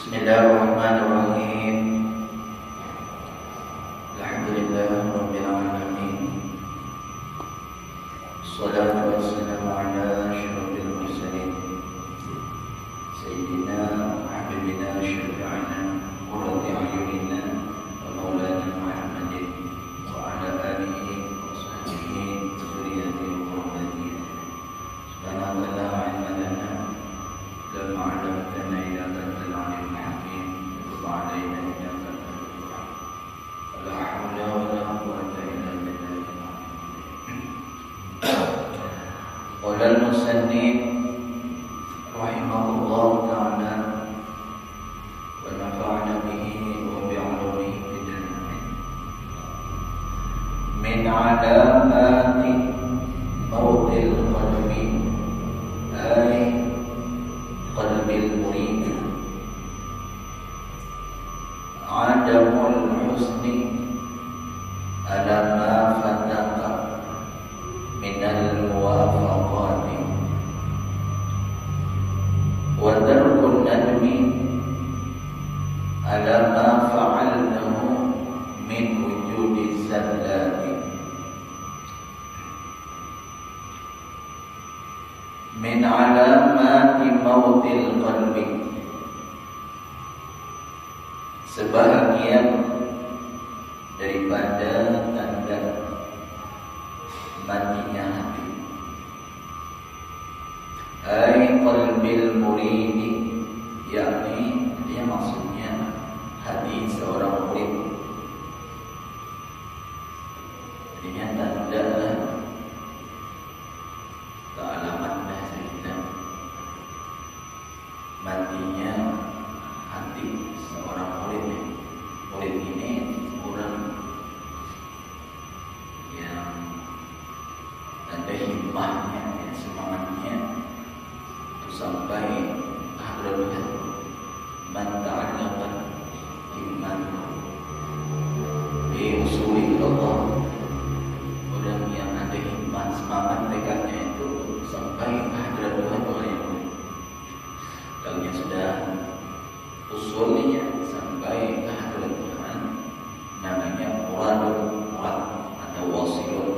Bismillahirrahmanirrahim. Alhamdulillahirabbil alamin. Wassalatu wassalamu ala asyrafil mursalin sayyidina habibina syafi'ina qurrati a'yunina wa maulana Muhammadin wa ala alihi wa sahbihi wa dzurriyyatihi wa rahmatihi. Subhanallah la ilma lana illa ma 'allamtana innaka antal alimul hakim. Tub 'alaina innaka antal tawwab. La haula wa la quwwata illa billah. Qala al-musannif rahimahullah ta'ala wa nafa'ana bihi wa bi'ulumihi fid dunya. Min 'alamati mawtil qalbi ay qalbil murid adamul husni ala ma fataka minal muwafaqati wa tarkun nadmi ala ma fa'alnahu min wujudi zallati. Min alamati mautil qalbi, sebahagian daripada tanda matinya hati. Ay qalbil muridi, yakni dia maksudnya hati seorang murid. Artinya tanda kealaman bahasa kita matinya hati seorang murid. Murid ini orang yang ada himmahnya, semangatnya untuk sampai hadratul man ta'allaqat himmatuhu bi usuli Allah. Orang yang ada himmah, semangat tekadnya itu sampai kehadiran Tuhan yang mulia. Kalau yang sudah usulnya sampai kehadiran Tuhan, namanya muradun atau wasilun.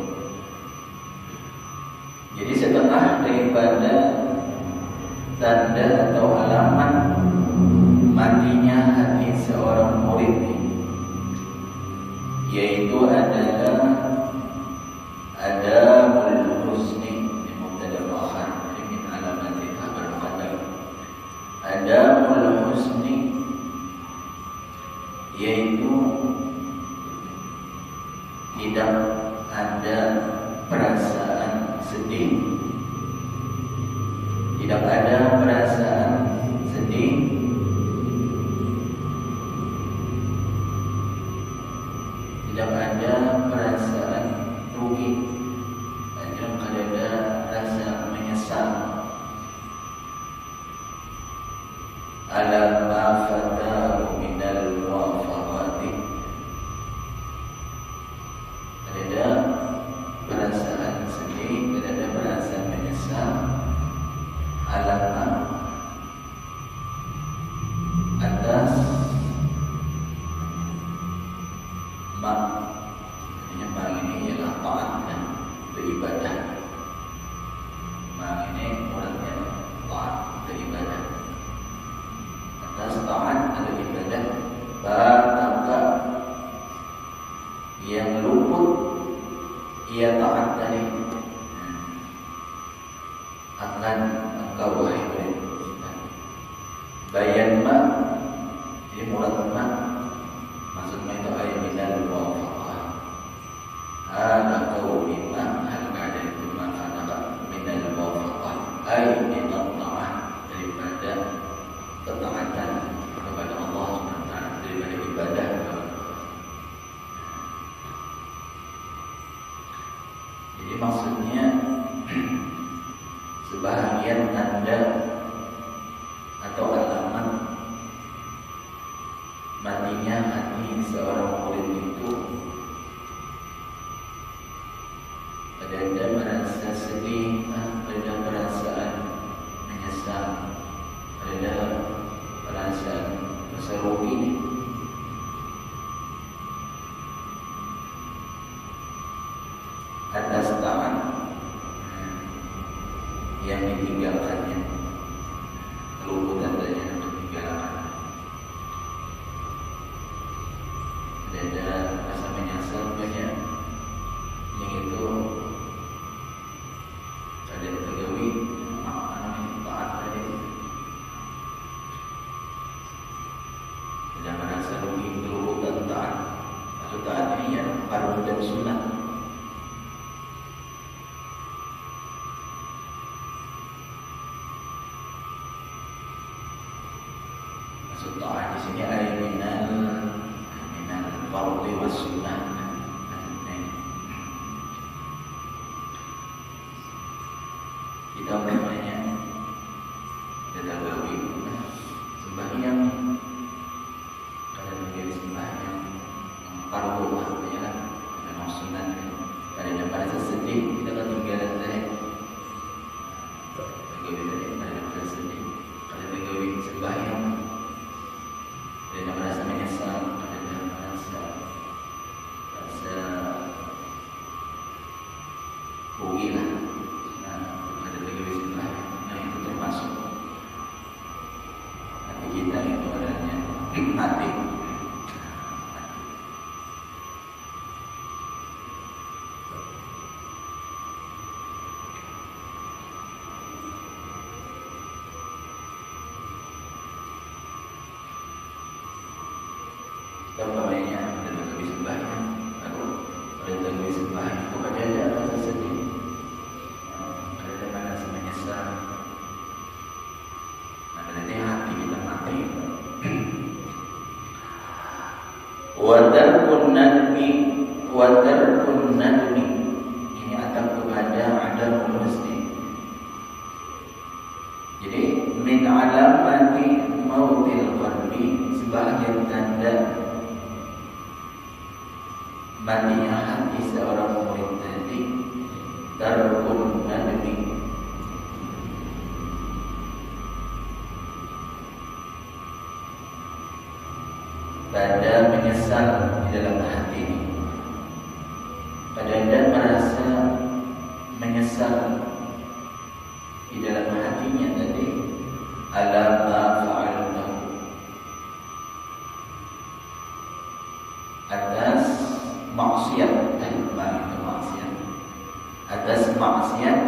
Jadi setengah daripada tanda atau alamat matinya hati seorang murid, yaitu adalah adamul husni di mubtada akhar min alamati khabar muqaddam. Adamul husni yaitu tidak ada perasaan sedih, tidak ada perasaan sedih, tidak ada perasaan rugi, dan tidak ada rasa menyesal ala ma fatahu minal muwafaqati. Ada perasaan sedih, tidak ada perasaan menyesal ala ma, atas ma. Artinya ma ini ialah taat dan beribadah. Ma ini muradnya taat beribadah. Atas taat atau ibadah bataka yang luput ia taat dari akan engkau wahai murid. Bayan ma, jadi murad ma maksudnya itu ayat minal muwafaqah. Ada kau bima hal ada itu makna minal muwafaqah ay minal ta'ah, daripada ketaatan kepada Allah SWT, daripada ibadah. Jadi maksudnya sebahagian tanda atau alamat matinya hati seorang murid itu ada merasa sedih, ada perasaan menyesal, ada perasaan rasa rugi nih. Atas taat yang ditinggalkannya, luput tandanya untuk ditinggalkan. Ada rasa menyesal banyak yang itu ada tergawi taat tadi. Tidak merasa rugi keluputan taat atau taat ini ya fardu dan sunnah. Maksud taat di sini ada minal fardu was sunnah. Kita umpamanya kita gawi sembahyang, kadang menjadi sembahyang fardu ya kan, memang sunat kan. Kadang pada sedih kita ketinggalan tadi, gawi tadi kadang pada sedih, kadang gawi sembahyang, kadang merasa menyesal, kadang merasa rugi lah. Kita itu adanya nikmati. Umpamanya ada lebih sembahyang, atau ada lebih sembahyang, bukan ada rasa sedih, ada rasa menyesal. Berarti hati kita mati. Wadarkun nadmi ini akan kepada adamul husni. Jadi min alamati mautil qalbi, sebagian tanda matinya hati seorang murid tadi, darkun nadmi, pada menyesal di dalam hati ini. Pada Anda merasa menyesal di dalam hatinya tadi, ala ma fa'alnahu, atas maksiat, itu maksiat, atas maksiat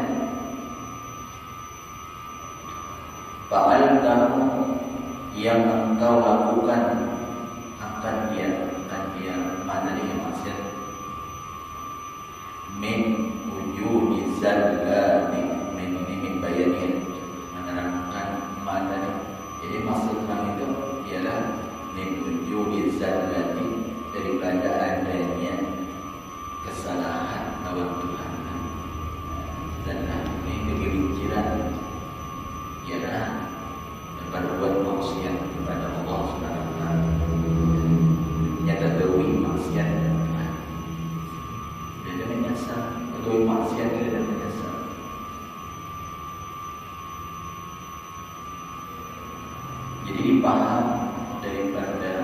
fa'alnahu yang engkau lakukan, akan dia mana dia maksiat, min wujudi zallati, min ini min bayanin, menerangkan mana dia. Jadi maksud itu ialah min wujudi zallati, daripada adanya kesalahan lawan Tuhan. Zallah ini kegelinciran, ialah berbuat maksiat kepada Allah Subhanahu wa taala. Nyata gawi maksiat Tuhan. Dia menyesal, gawi maksiat dia menyesal. Jadi dipaham daripada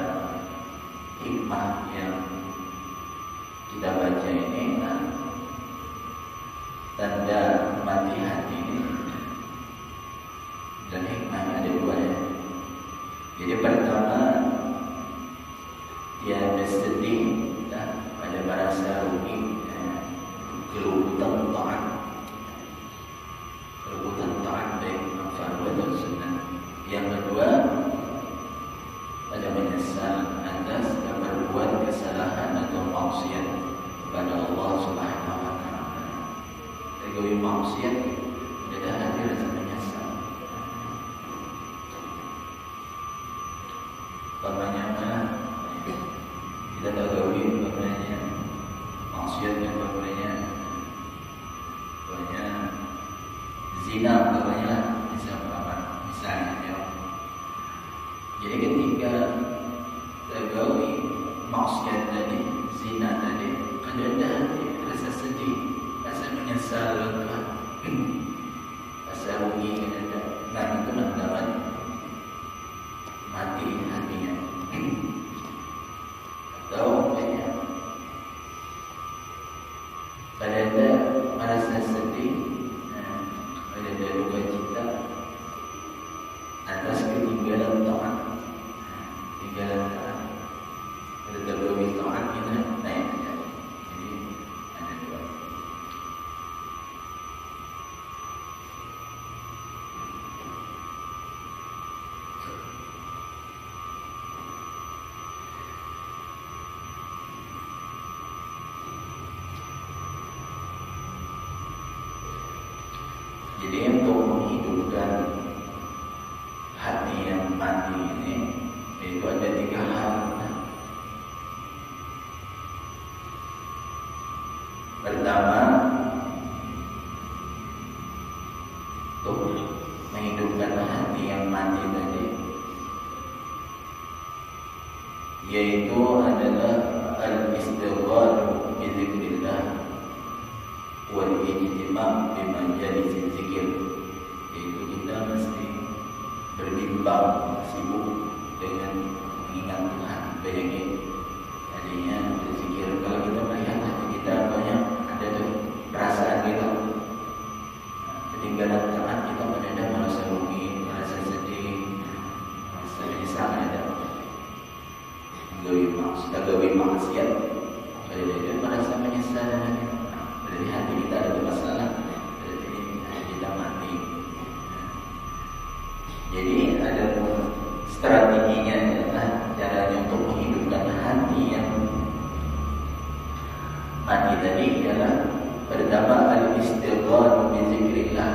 hikmah yang kita baca ini, tanda mati hati ini, dan hikmahnya ada dua ya. Jadi pertama, dia ada sedih pada merasa rugi, keluputan taat, baik fardu atau sunnah. Yang kedua, pada menyesal atas berbuat kesalahan atau maksiat kepada Allah Subhanahu wa taala. Tergawi maksiat, ada hati rasa menyesal. Kebanyakan kita tergawi umpamanya maksiat, umpamanya zina, umpamanya misalnya ya. Jadi ketika tergawi maksiat tadi, zina tadi, ada hati rasa sedih, rasa menyesal, rasa rugi, ada. Nah itu mendapat mati hatinya. Jadi untuk menghidupkan hati yang mati ini, itu ada 3 hal. Pertama, untuk menghidupkan hati yang mati tadi, yaitu adalah al-istighalu bi dzikrillah wal ijtimam bi majalis zikir. Yaitu kita mesti berbimbang, sibuk dengan mengingat Tuhan. Bayangin, tadinya berzikir. Kalau kita melihat hati kita banyak ada tuh perasaan kita, ketinggalan taat, kita mendadak merasa rugi, merasa sedih, merasa menyesal, ada gawe maksiat, dia merasa menyesal. Dari hati kita ada masalah, dari hati kita mati. Jadi ada strateginya adalah caranya untuk menghidupkan hati yang mati tadi adalah pertama al-istighalu bi dzikrillah.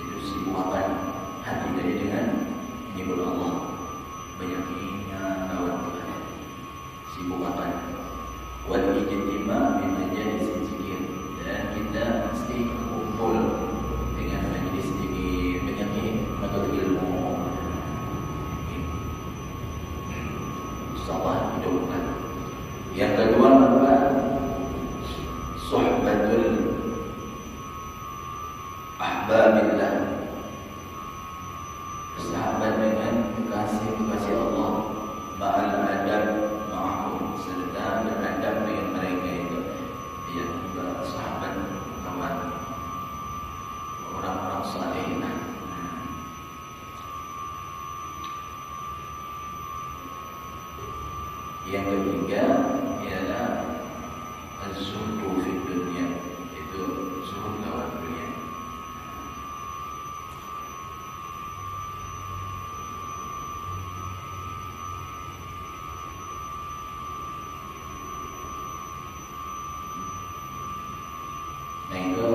Itu sibukkan hati tadi dengan menyebut Allah, banyak ingat lawan Tuhan, sibukkan. Wal ijtimam bi majalis zikir, dan kita mesti kumpul dengan majelis zikir, banyak menuntut ilmu, sabar hidupkan. Yang kedua apa? Suhbatul ahbabillah, bersahabat dengan kekasih-kekasih Allah, ma'al adab ma'ahum, serta beradab dengan mereka itu, yang bersahabat kawan orang-orang saleh. Yang ketiga ialah az-zuhdu fi dunya, itu zuhud lawan dunia. Nah itu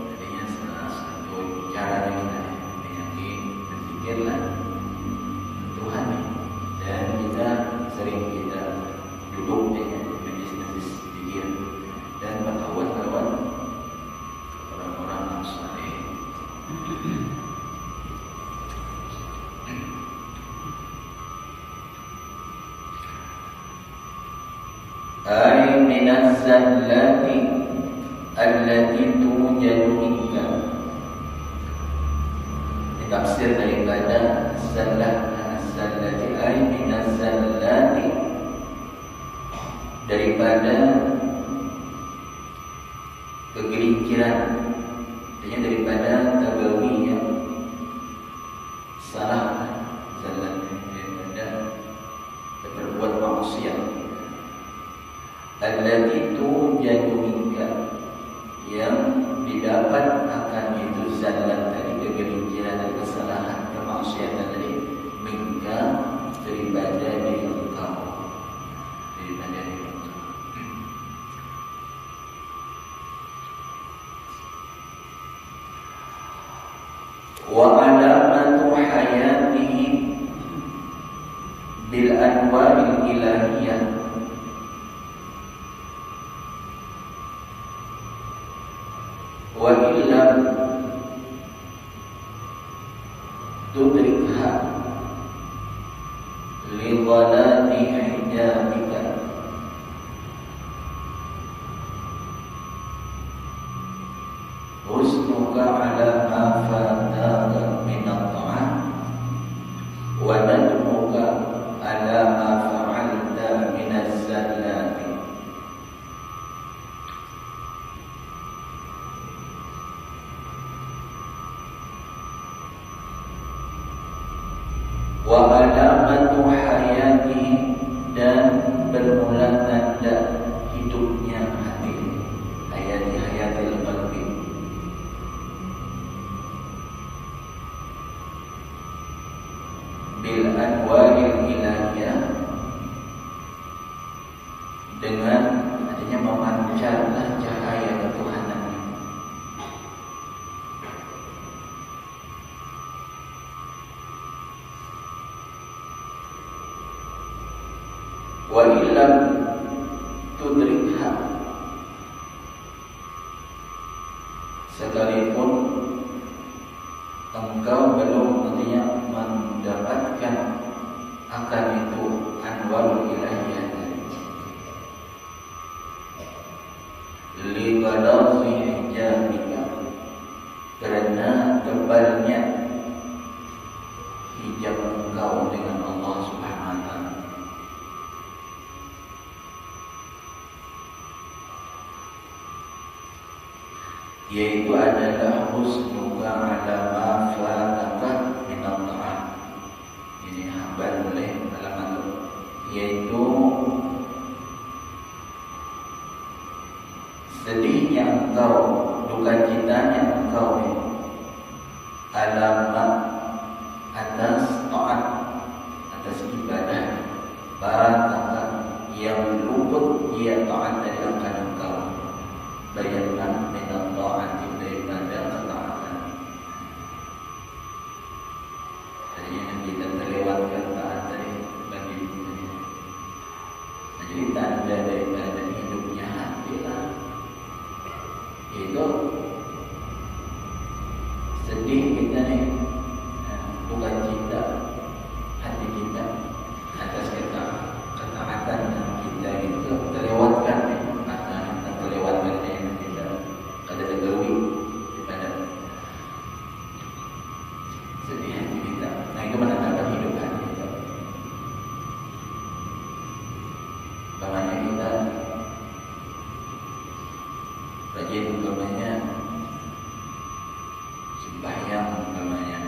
artinya salah satu cara kita menyakini berzikirlah Tuhan, dan kita sering duduk dengan majlis-majlis zikir dan berkawan-kawan orang-orang yang saleh. Ay minaz zallati allati tujadu minka. Tafsir daripada zallah, zallati ay minaz zallati, daripada kegelinciran, artinya daripada tagawi yang salah, zallat, daripada berbuat maksiat. Allati tujadu minka, yang didapat akan itu zallat tadi, kegelinciran dan kesalahan, kemaksiatan tadi, minka, daripada diri engkau, daripada diri engkau. Wa alamatu hayatihi bil anwaril ilahiyah, wa illam tudrikha li dhalati hijabika husnuka ala ma fataka min at-ta'am wa nadmuka ala ma fa'alta min az-zallati. Wa alamatu hayatihi, dan bermula tanda hidupnya hati, hayatil qalbi, bil anwaril ilahiyah, dengan adanya memancarlah cahaya ketuhanan. wa illam tudrikha, sekalipun engkau belum mendapatkan akan itu anwarul ilahiyah li qadhi hijabika, karena tebalnya hijab engkau dengan Allah Subhanahu wa taala. Yaitu adalah husnuka ala ma fataka min al-ta'at. Ini habar oleh alamat, yaitu sedihnya engkau, duka citanya engkau alamat atas taat, atas ibadah fataka yang luput dia taat dari akan engkau. Bayangkan minat ta'ati daripada ketaatan. Tadinya yang kita terlewatkan taat tadi bagi kita. Nah, jadi tanda daripada hidupnya hati lah. Itu sedih kita nih, bukan cinta hati kita atas ketaatan yang kita itu terlewatkan nih. Terlewatkan yang kita ada tergawi daripada sedih hati kita. Nah, itu menandakan hidup hati kita. Umpamanya kita rajin, umpamanya sembahyang, umpamanya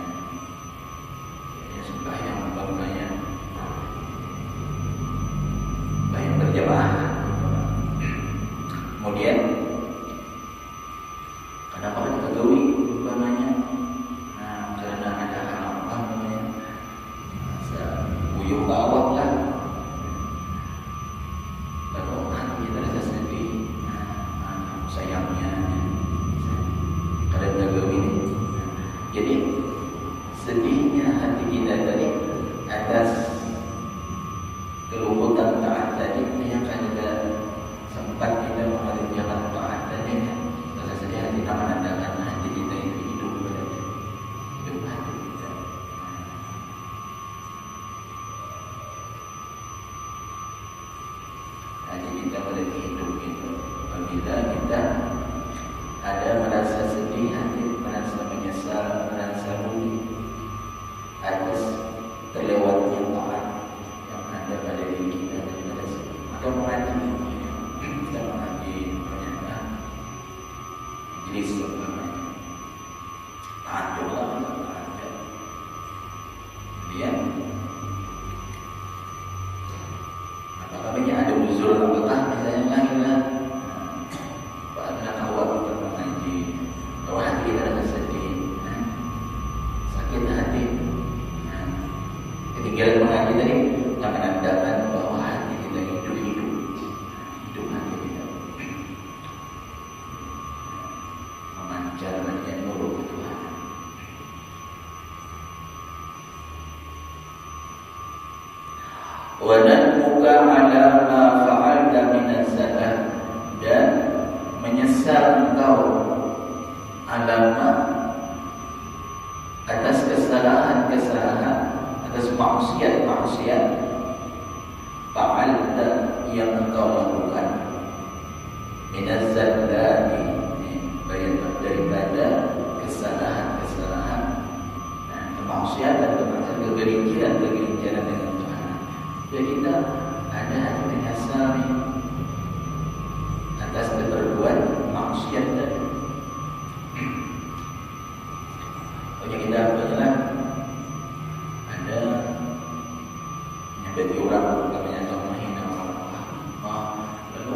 sembahyang, umpamanya sembahyang berjamaah. Kemudian kenapa kita tergawi umpamanya? Nah, karena ada hal apa namanya? Buyuh bawah lah. Lalu hati kita rasa sedih. Sayangnya kadang tergawi ini. Jadi sedihnya hati kita tadi atas keluputan taat tadi yang ada sempat kita mengalir jalan taat tadi, rasa sedih hati kita menandakan hati kita itu hidup berada, hidup hati kita. Hati kita berada hidup itu. Apabila kita ada merasa sedih hati, merasa menyesal, merasa rugi atas terlewatnya taat yang ada pada diri kita, maka mengaji. Kita mengaji banyak majelis umpamanya, taat Allah, taat. Kemudian apakah banyak ada uzur, apakah misalnya lainlah pada awal kita mengaji, kalau hati kita rasa sedih, sakit hati, ketinggalan mengaji tadi yang menandakan bahwa hati kita hidup hati kita memancarkan nur Tuhan. Wa nadmuka ala ma fa'alta min az-zakat, dan menyesal engkau alama atas kesalahan-kesalahan, atas maksiat-maksiat fa'alta yang engkau lakukan minaz-zakati, daripada kesalahan-kesalahan, kemaksiatan, kegelinciran dengan Tuhan. Jadi kita ada hati menyesal atas keperbuatan maksiat tadi. Pokoknya kita banyak ada nyabeti orang, katanya atau menghina orang, lalu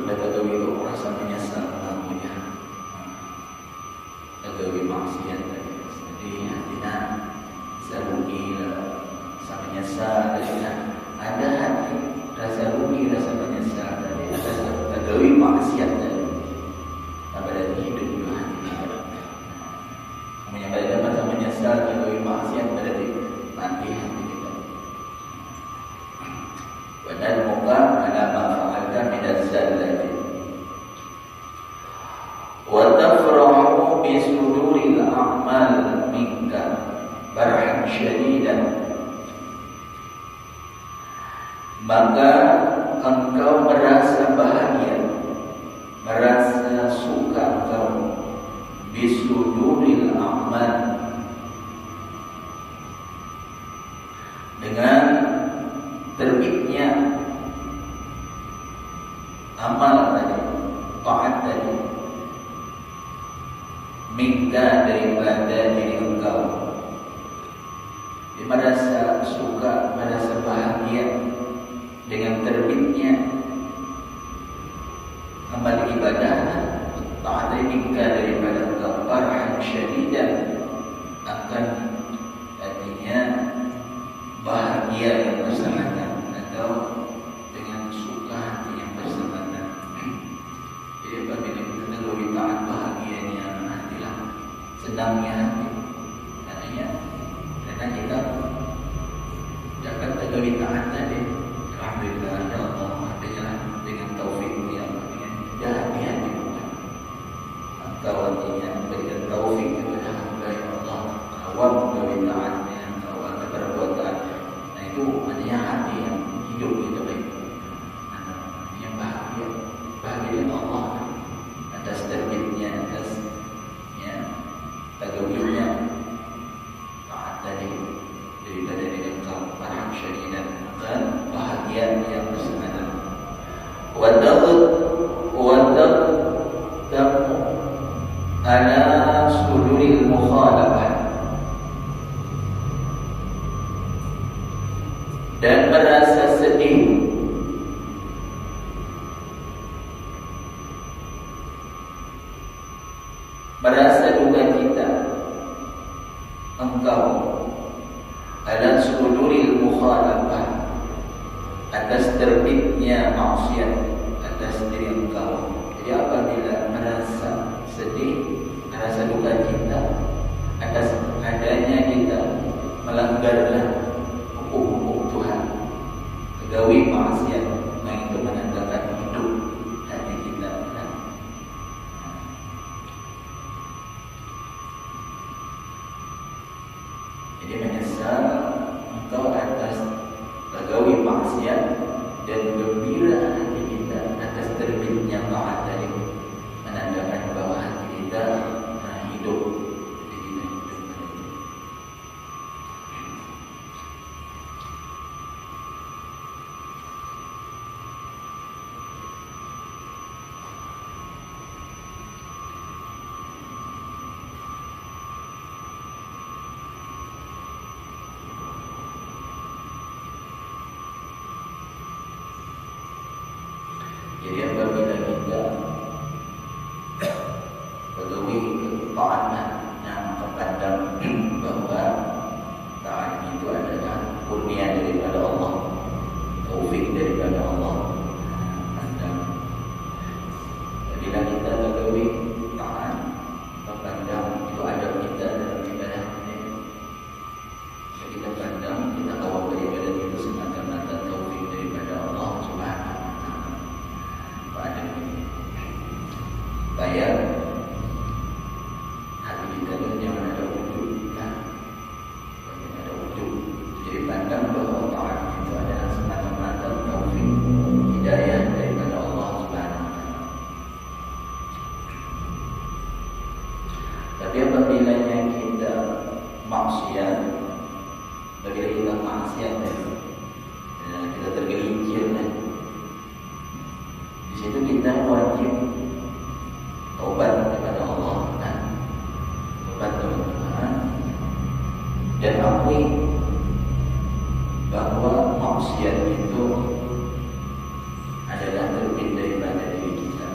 dapat itu rasa menyesal mengakuinya, tergawi maksiat tadi. Jadi hatinya serugi, rasa menyesal tadi. Ada hati rasa rugi, rasa menyesal tadi atas tergawi maksiat tadi. Berarti hidup dulu hati kita. Menyampaikan rasa menyesal tergawi maksiat berarti mati hati kita. Padahal muka syadidan, maka engkau merasa bahagia, merasa suka engkau bisuduril a'mal, dengan terbitnya amal tadi, taat tadi, minta daripada diri engkau. Dia merasa suka, merasa bahagia dengan terbitnya amal ibadah, taat tadi minta daripada engkau. Farhan syadidan, akan artinya bahagia yang bersamakan atau dengan suka hati yang bersamakan. Jadi apabila kita terlalu taat, bahagianya hatilah, senangnya hati. Karena kita dapat terlalu taat tadi. Alhamdulillah ya Allah, artinya dengan taufik-Mu ya Allah, dengan hati-hati bukan. Engkau artinya berikan taufik kepada hamba ya Allah, awam terlalu taat dengan awal perbuatan. Itu artinya hati yang hidup kita baik, yang bahagia, bahagia dengan Allah atas terbitnya, atas tagawirnya taat tadi daripada dengan engkau. Farhan syadidan, akan bahagia yang bersamakan. Wadad tamu ala suduril mukhalafah, dan merasa sedih merasa duka cita engkau ala suduril mukhalafah, atas terbitnya maksiat atas diri engkau. Jadi apabila merasa sedih, merasa duka cita atas adanya kita melanggarlah hukum-hukum Tuhan, gawi maksiat, yang itu menandakan hidup hati kita. Jadi menyesal engkau atas gawi maksiat dan gembira hati kita atas terbitnya taat tadi, menandakan bahwa hati kita hidup. Jadi apabila kita pegawai taatnya yang terkadang bahwa taat itu adalah kurnia daripada Allah, taufik daripada Allah. Dan bila kita pegawai taat, terkadang itu ada kita dalam ibadah ini. Jadi terkadang kita tahu daripada itu semata-mata taufik daripada Allah Subhanahu supaya hati kita itu jangan ada wujud, jangan ada wujud. Jadi pandang bahwa taat itu adalah semata-mata taufik hidayah daripada Allah Subhanahu wa Ta'ala. Tapi apabila kita maksiat, apabila kita maksiat kita tergelincir, di situ kita wajib taubat kepada Allah, taubat kepada Tuhan, dan akui bahwa maksiat itu adalah terbit daripada diri kita.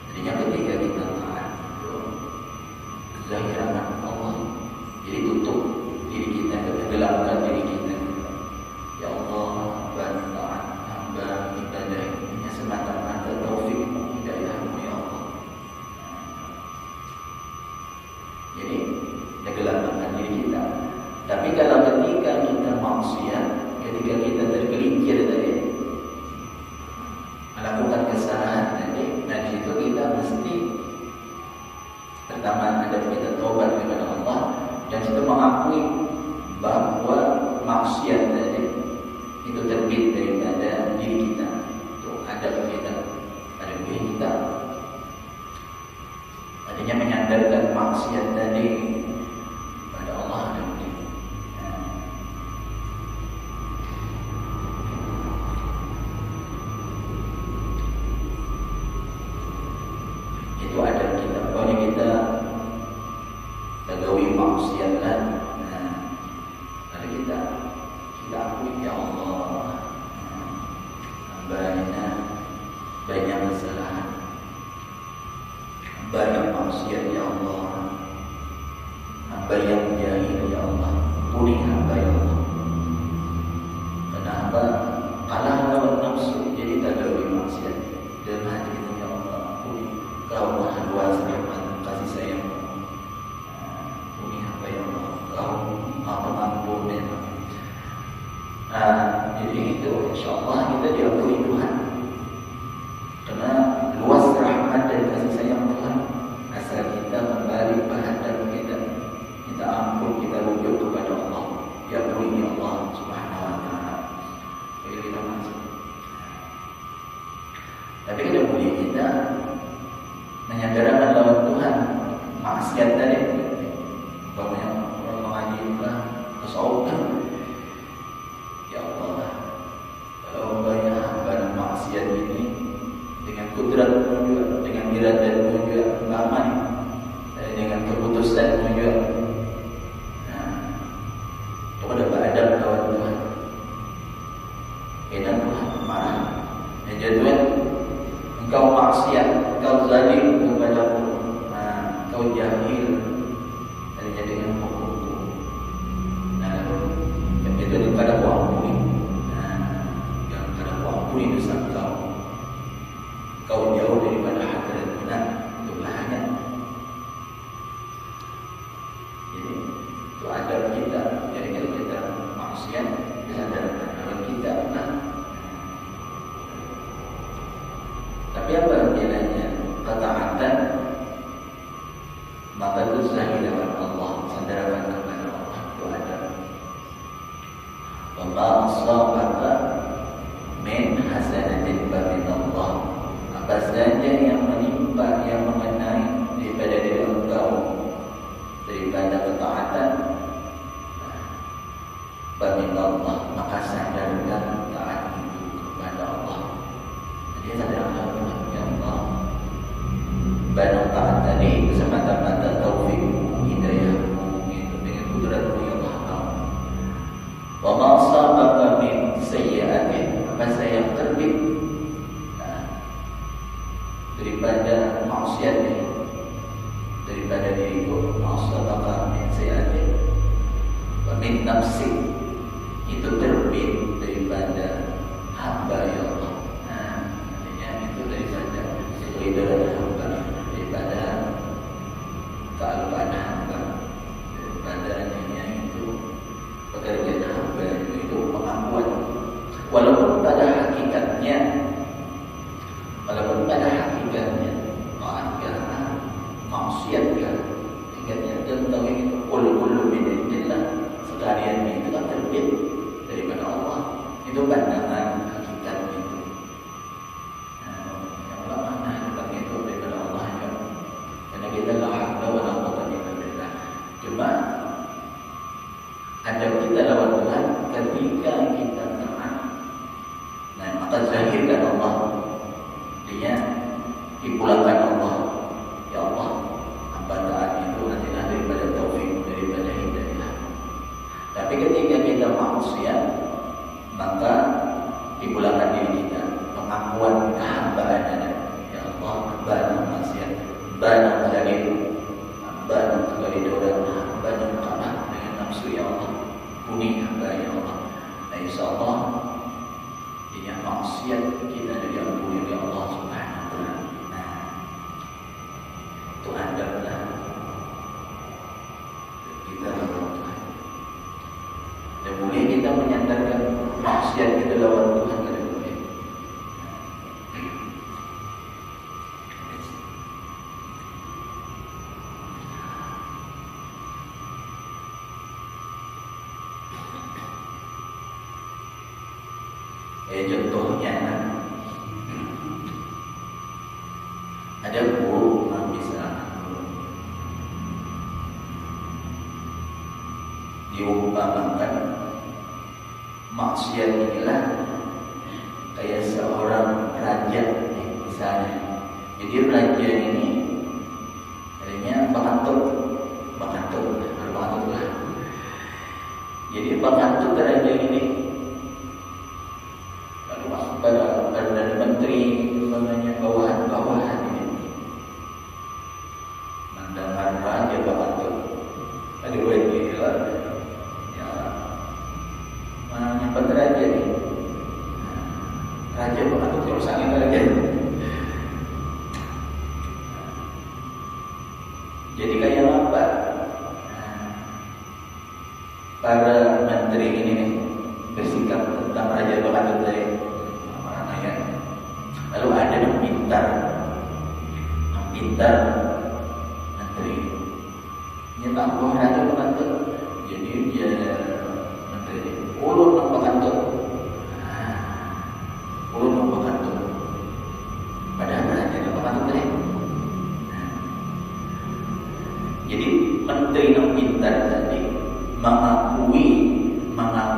Artinya ketika kita taat itu kezahiran Allah, jadi tutup diri kita, gelapkan diri kita. Ya Allah, taat hamba ibadah ini semata-mata taufik hidayah-Mu ya Allah. Jadi gelapkan diri kita. Tapi kalau ketika kita maksiat, ketika kita tergelincir tadi, melakukan kesalahan tadi, dan di situ kita mesti pertama ada kita taubat kepada Allah. maksiatan. Nah, lalu kita akui, ya Allah, banyak kesalahan, banyak maksiat ya Allah, hamba yang jahil ya Allah, ampuni hamba ya Allah. Kenapa? Kalah lawan nafsu, jadi tak ada maksiat. Dalam hati kita, ya Allah, ampuni, Kau maha luas rahmat kasih sayang, ampuni hamba ya Allah, Kau maha pengampun ya Allah. Jadi itu insyaallah kita diampuni Tuhan, karena luas rahmat dan kasih sayang Tuhan. Asal kita kembali menghadap kita, minta ampun, kita rujuk kepada Allah, diampuni ya Allah Subhanahu wa taala. Begitu kita masuk. Tapi kita boleh kita menyadarkan lawan Tuhan, maksiat tadi. Banyak orang mengaji lah, tasawuf. Ya Allah, kalau banyak hamba maksiat ini, dengan kudratmu juga, dengan iradatmu juga, aman, dengan keputusanmu juga. Itu ada beradab lawan Tuhan. Dan Tuhan marah. Dan Tuhan, engkau maksiat, engkau zalim kepadaku, engkau jahil, dengan hukumku. Itu daripada ku ampuni, daripada ku ampuni dosa kau jauh daripada hadirat benar, itu bahaya. Jadi itu adab kita. Jadi kalau kita maksiat, disadarkan lawan kita. Tapi apa nilainya ketaatan? Maka itu zahir lawan Allah, sadarkan kepada Allah, itu adab. Wa asabaka min hasanatin min Allah, apa saja yang menimpa, yang mengenai daripada diri engkau, daripada ketaatan min Allah, maka sadarkan taat itu kepada Allah. Jadi sadarkan Tuhan, ya Allah, banyak taat tadi semata-mata taufikmu, hidayahmu, itu dengan kudratmu ya Allah. Wa ma asabaka min sayyi'atin, apa saja yang terbit daripada maksiat ini, daripada diriku, ma asabaka min sayyi'atin wa min nafsi, itu terbit daripada hamba ya Allah. Artinya itu daripada kelidaran hamba, daripada kealpaan hamba, daripada adanya itu pekerjaan hamba, itu pengakuan. Walaupun pada hakikatnya maksiat kan, hakikatnya tentang itu kullu min indillah, sekalian itu kan terbit daripada Allah. Itu pandangan hakikat itu. Yang ulama tentang itu daripada Allah kan. Karena kita la haula wa la quwwata illa billah. Cuma adab kita lawan Tuhan ketika kita taat. Nah, maka zahirkan Allah, dia dipulangkan Allah. Ya Allah, hamba taat itu adalah daripada taufik, daripada hidayah. Tapi ketika kita maksiat, maka dipulangkan diri kita, pengakuan kehambaan ada. Ya Allah, banyak maksiat, banyak zalim, banyak sekali dosa, banyak kalah dengan nafsu ya Allah. Ampuni hamba ya Allah. Nah, insyaallah dengan maksiat kita diampuni oleh Allah Subhanahu wa taala. Nah, itu adablah kita lawan Tuhan. Dan boleh kita menyandarkan maksiat kita lawan Tuhan, ada boleh. Contohnya ada guru, misalnya diumpamakan maksiat inilah kayak seorang raja misalnya. Jadi raja ini adanya bakantur. Kalau Jadi pengantut raja ini lalu masuk pada Perdana Menteri namanya bawahan ini mendengar raja pengantut. Aduh gila ya, mana nyampe raja nih, raja pengantut kalau sakit raja. Jadi kayak apa? Para menteri ini nih bersikap tentang raja pengantut dari namanya. Lalu ada yang pintar menteri. Dia tahu raja pengantut, jadi dia menteri ulun nang pengantut. Ulun nang pengantut. Padahal raja nang pengantut tadi. Jadi menteri yang pintar tadi mengakui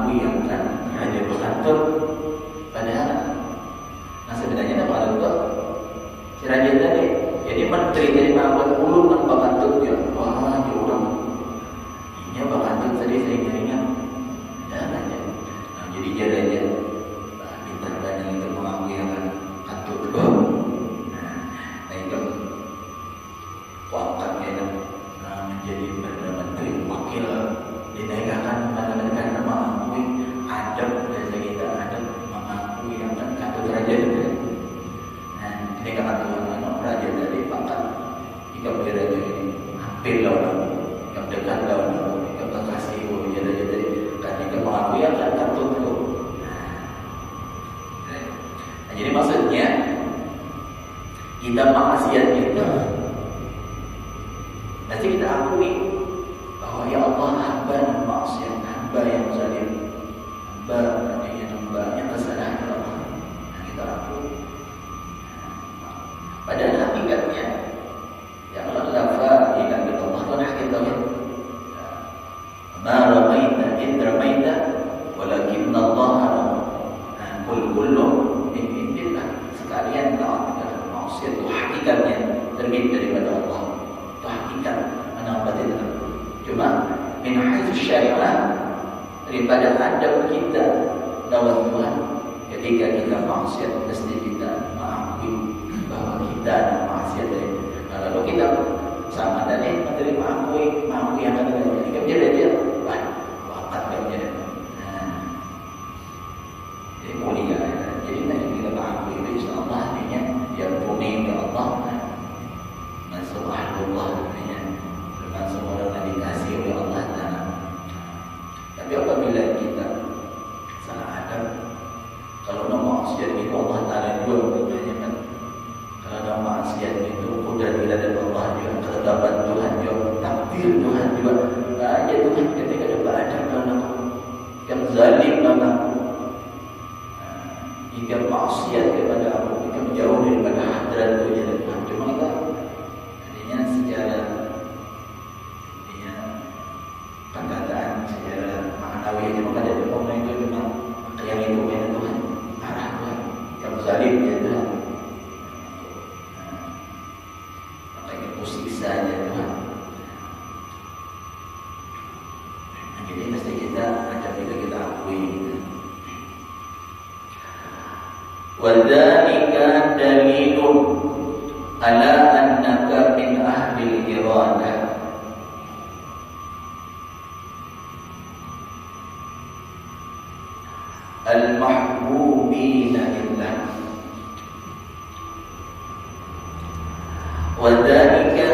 akan raja pengantut, padahal sebenarnya apa itu si raja tadi. Jadi menteri dari mengakui ulun nang pengantut ya, wah dia orang ini pengantut tadi saya ingat ada raja. Nah, jadi dia raja pintar banyak itu mengakui akan pengantut kok. Nah itu pangkatnya menjadi Perdana Menteri wakil dinaikkan pada negara mengakui adab dari kita, adab mengakui yang pengantut raja. Nah ini kata Tuhan raja dari pangkat jika raja ini hampir lawan, jika dekat lawan, jika kekasih raja dari kan jika mengakui yang pengantut itu. Nah jadi maksudnya kita maksiat itu nanti kita akui bahwa ya Allah hamba yang maksiat, hamba yang zalim, hamba yang kesalahan ya Allah. Nah kita akui. Padahal hakikatnya ya Allah la ilaha illallah itu hakikat tauhid. Ma ramaita id ramaita walakinna Allah kullu min indillah. Sekalian taat kepada maksiat itu hakikatnya terbit daripada Allah. Itu hakikat menambah itu. Cuma min haitsu syari'ah daripada adab kita lawan Tuhan ketika kita maksiat mesti kita mengakui bahwa kita ada maksiat dari. Nah, lalu kita sama tadi menerima mengakui yang ada dari jika dia wakat dia. Jadi mulia. Jadi nanti kita mengakui itu insyaallah artinya dia murni oleh Allah. Subhanallah artinya termasuk orang yang dikasih oleh Allah Taala. Tapi apabila kita salah adab, kalau nama maksiat itu Allah Taala juga bertanya kan. Kalau nama maksiat itu udah tidak ada Allah juga, ketetapan Tuhan juga, takdir Tuhan juga. Aja Tuhan ketika ada badan lawan aku, yang zalim lawan aku, jika maksiat kepada aku, jika menjauh daripada hadrat Tuhan. Cuma kita secara perkataan secara maknawi aja maka dari orang itu cuma yang itu ya Tuhan arah Tuhan yang zalim ya Tuhan, maka itu siksa ya Tuhan. Nah, jadi mesti kita ada kita akui gitu. Wadzalika dalilun ala annaka min ahli al-iradah. Al-mahbubina lillah. Wa dzalika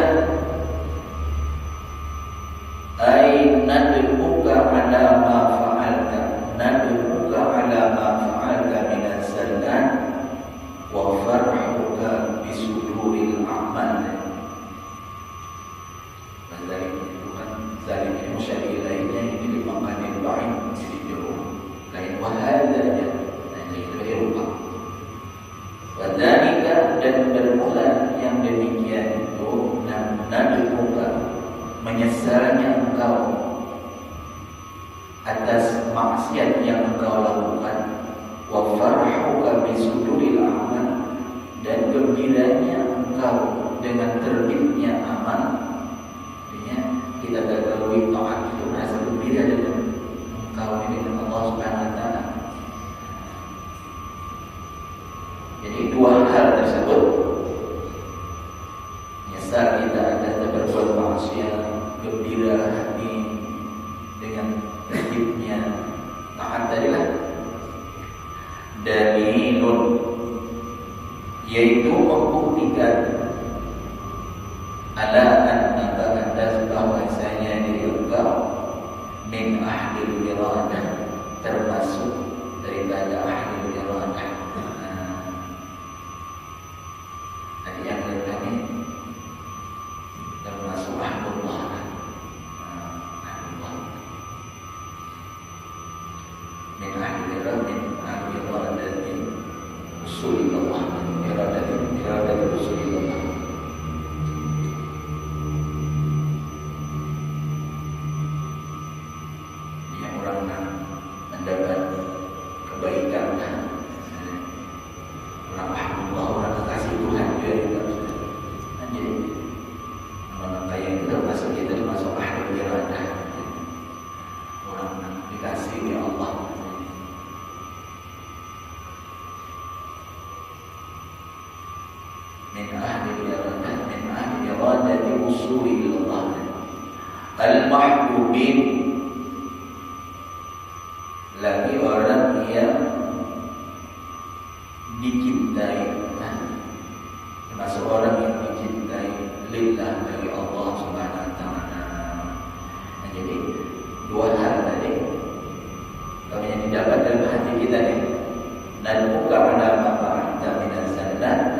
ay nad'uka ala ma fa'alta, nad'uka ala ma fa'alta min as-salat wa farhuka bi suduril amal. Dari itu kan zalim itu syari lainnya ini dimakan yang baik jadi jauh lain wahadanya. Nah itu dia lupa. Wadzalika dan bermula yang demikian itu nad'uka menyesalnya engkau atas maksiat yang engkau lakukan, wa farhuka bi suduril amal dan gembiranya engkau dengan terbitnya amal. Artinya kita ketahui taat itu merasa gembira dengan engkau yaitu membuktikan ala annaka andas bahwasanya diri engkau min ahlil iradah, termasuk daripada ahlil iradah. Tadi yang tadi termasuk ahlullah. Ahlullah min ahlil iradah, min ahlil iradah usulillah, iradah usulillah. Mendapat kebaikan, orang ahlullah, orang kekasih Tuhan juga. Jadi orang kaya itu termasuk kita, termasuk ahlul iradah, orang dikasih oleh Allah. Min ahlil iradah, min ahlil iradah usulillah, al-mahbubin, lagi orang yang dicintai, termasuk orang yang dicintai lillah, dari Allah Subhanahu wa ta'ala. Jadi dua hal tadi kalau yang didapat dalam hati kita nih, dan buka pada ma'anta minas zanat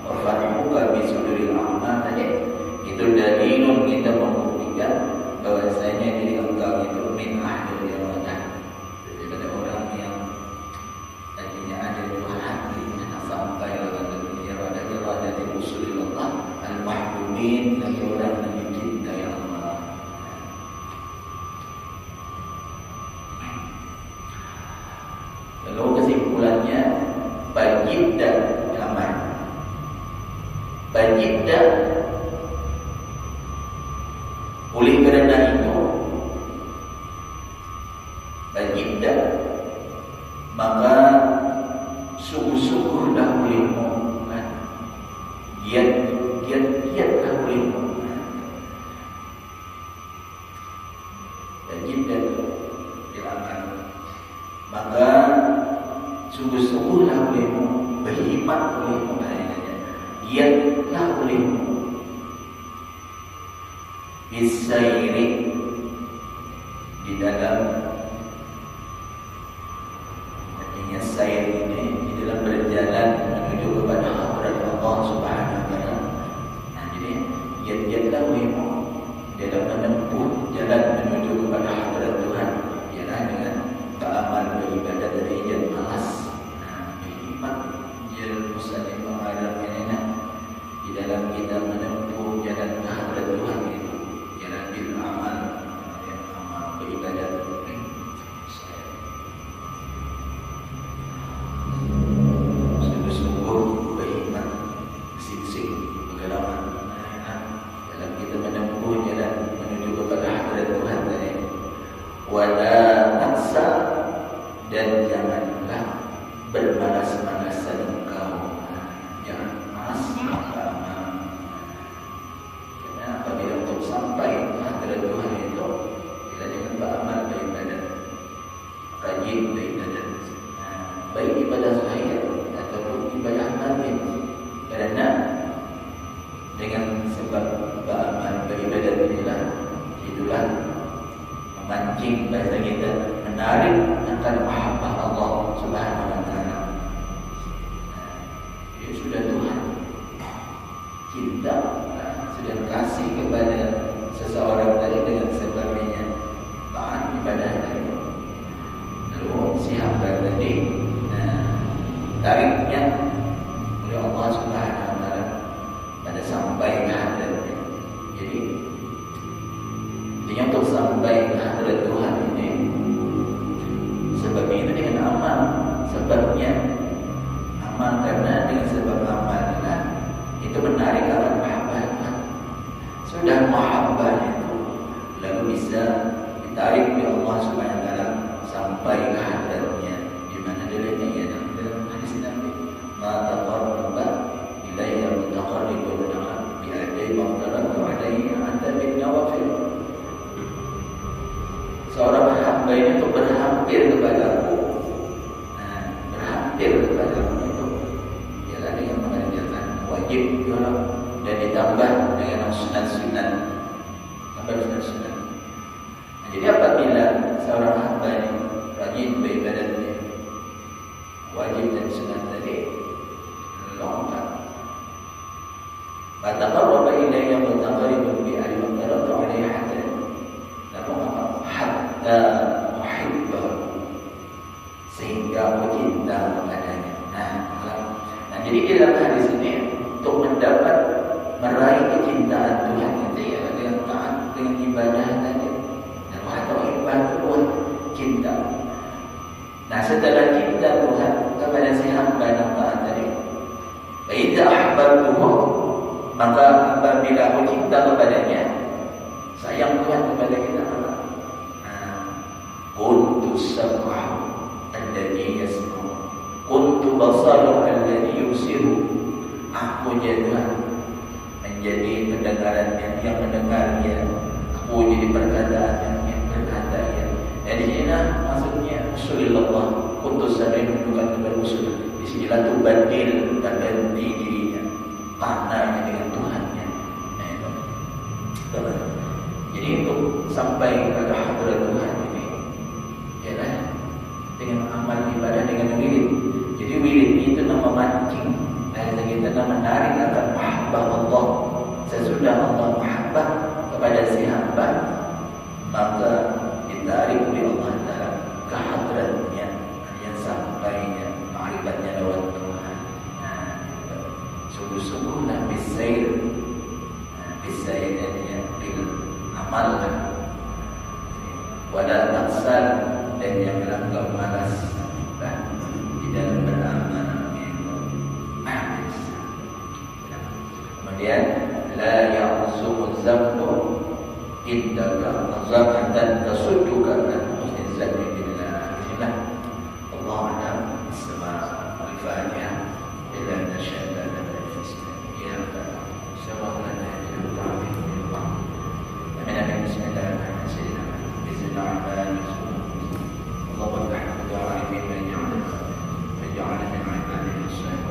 wa fatihuka bisuduril amal tadi, itu dalilun kita membuktikan bahwasanya diri engkau itu min ahlil iradah, daripada orang yang tadinya ada dua hati sampai kepada iradah di usulillah, al-mahbubin, lagi orang yang dicintai Allah. Lalu kesimpulannya, wajib dan amal. Wajib dan oleh kerana itu wajib dan maka sungguh-sungguh dahulumu, giat dahulumu, wajib dan diamal, maka sungguh-sungguh dahulumu, berhikmat olehmu, giatlah olehmu bisairi, di dalam, artinya sair ini di dalam berjalan menuju kepada hadrat Allah Subhanahu wa ta'ala. Nah, jadi giat-giatlah olehmu dalam menempuh jalan menuju kepada hadrat Tuhan, ialah dengan beramal beribadah dari jangan malas. Hikmat jil muslim mengajarkan di dalam kita menempuh jalan ke hadrat Tuhan itu, jalan bil amal, amal beribadah. Sungguh-sungguh berhikmat, sing-sing pengalaman dalam kita menempuh jalan menuju kepada hadrat Tuhan tadi. Wala taksa, dan janganlah bermalas-malasan engkau, jangan malas beramal. Karena apabila untuk sampai ke hadrat Tuhan itu, kita jangan beramal beribadah, rajin beribadah, baik ibadah zahir ataupun ibadah batin. Karena dengan sebab beramal beribadah itulah memancing bahasa kita, menarik akan mahabbah Allah Subhanahu wa ta'ala. Dia sudah Tuhan, cinta, sudah kasih kepada seseorang tadi dengan sebabnya taat ibadah tadi. Lalu si hamba tadi tariknya oleh Allah Subhanahu wa ta'ala pada sampai ke hadratnya. Jadi dia untuk sampai ke hadrat Tuhan ini, sebabnya itu dengan amal. Sebabnya amal, karena dengan sebab amal itu menarik akan mahabbah. Sudah mahabbah itu lalu bisa ditarik oleh Allah Subhanahu wa ta'ala sampai ke hadratnya, di mana dalilnya ialah dalam hadis Nabi, ma taqarraba ilayya mutaqarribun bi adai maftaratu alayhi anta bin nawafil. Seorang hamba itu berhampir kepada aku, berhampir kepada aku itu ialah dengan mengerjakan ditambah dengan sunat-sunat, tambah sunat-sunat. Nah, jadi apabila seorang hamba ini rajin beribadatnya, wajib dan sunat tadi lengkap. Fataqarraba ilayya mutaqarribun bi an yaqtaratu alayhi hatta uhibbahu, sehingga aku cinta kepadanya. Nah, jadi dalam hadis ini untuk mendapat meraih kecintaan Tuhan itu ya dengan taat, dengan ibadah tadi. Dan atau ibadah Tuhan cinta. Nah, setelah cinta Tuhan kepada si hamba yang taat tadi, idza ahbabtuhu, maka apabila aku cinta kepadanya, sayang Tuhan kepada kita, kuntu sam'ahu alladhi yasma'u, kuntu basarahu alladhi yubsiru, aku jadi menjadi pendengarannya yang mendengarnya, aku jadi perkataannya yang berkatanya. Jadi ini maksudnya usulillah, kuntu sam'ahu bukan berusul. Disinilah tu bandil dan ganti dirinya karena dengan Tuhannya. Jadi untuk sampai pada hadrat Tuhan ini, ialah dengan amal ibadah, dengan wirid. Jadi wirid itu nama mancing, dan kita nama menarik akan mahabbah Allah. Sesudah Allah mahabbah kepada si hamba, maka ditarik oleh Allah Taala ke hadratnya yang sampainya ma'rifatnya lewat Tuhan. Sungguh-sungguhlah bisair dan bil amal, wala taksal, dan janganlah engkau malas di dalam beramal. Kemudian la ya'zumu dzambu indaka mazamatan tasudduka an husnil zanni